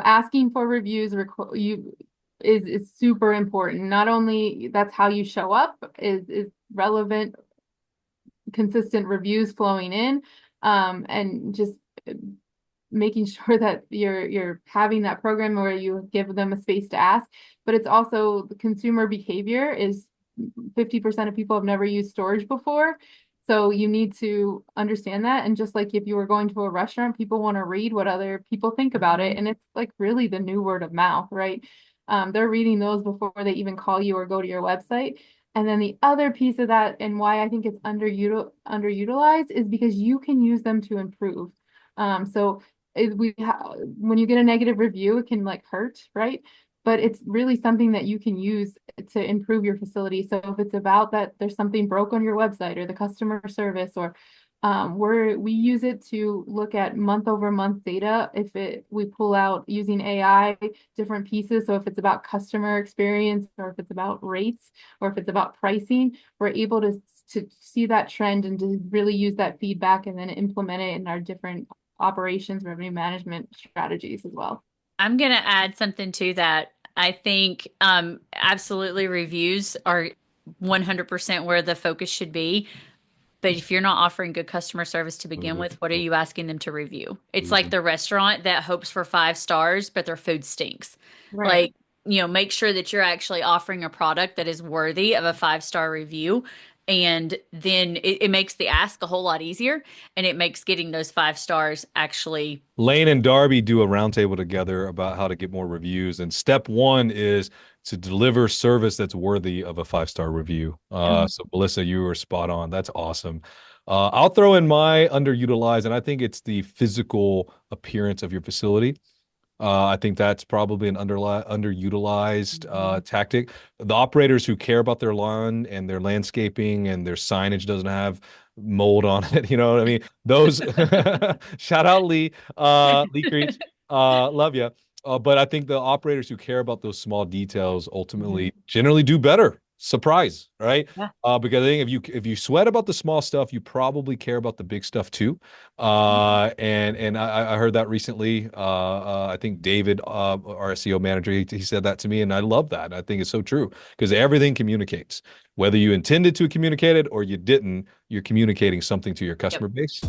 asking for reviews is super important. Not only that's how you show up is relevant, consistent reviews flowing in, and just making sure that you're having that program where you give them a space to ask. But it's also the consumer behavior is 50% of people have never used storage before. So you need to understand that. And just like if you were going to a restaurant, people want to read what other people think about it. And it's like really the new word of mouth, right? They're reading those before they even call you or go to your website. And then the other piece of that, and why I think it's underutilized, is because you can use them to improve. So when you get a negative review, it can like hurt, right? But it's really something that you can use to improve your facility. So if it's about that there's something broke on your website or the customer service, or we use it to look at month over month data. We pull out using AI different pieces. So if it's about customer experience, or if it's about rates, or if it's about pricing, we're able to see that trend and to really use that feedback and then implement it in our different operations, revenue management strategies as well. I'm going to add something to that. I think absolutely reviews are 100% where the focus should be. But if you're not offering good customer service to begin with, what are you asking them to review? It's like the restaurant that hopes for 5 stars, but their food stinks. Right. Like, make sure that you're actually offering a product that is worthy of a 5 star review. And then it makes the ask a whole lot easier, and it makes getting those 5 stars actually. Lane and Darby do a roundtable together about how to get more reviews. And step one is to deliver service that's worthy of a 5 star review. So Melissa, you were spot on. That's awesome. I'll throw in my underutilized, and I think it's the physical appearance of your facility. I think that's probably an underutilized tactic. The operators who care about their lawn and their landscaping and their signage doesn't have mold on it, you know what I mean? Those shout out Lee Creech, love you. But I think the operators who care about those small details ultimately generally do better. Surprise, right? Yeah. Because I think if you sweat about the small stuff, you probably care about the big stuff too. And I heard that recently. I think David, our SEO manager, he said that to me, and I love that. I think it's so true because everything communicates. Whether you intended to communicate it or you didn't, you're communicating something to your customer base.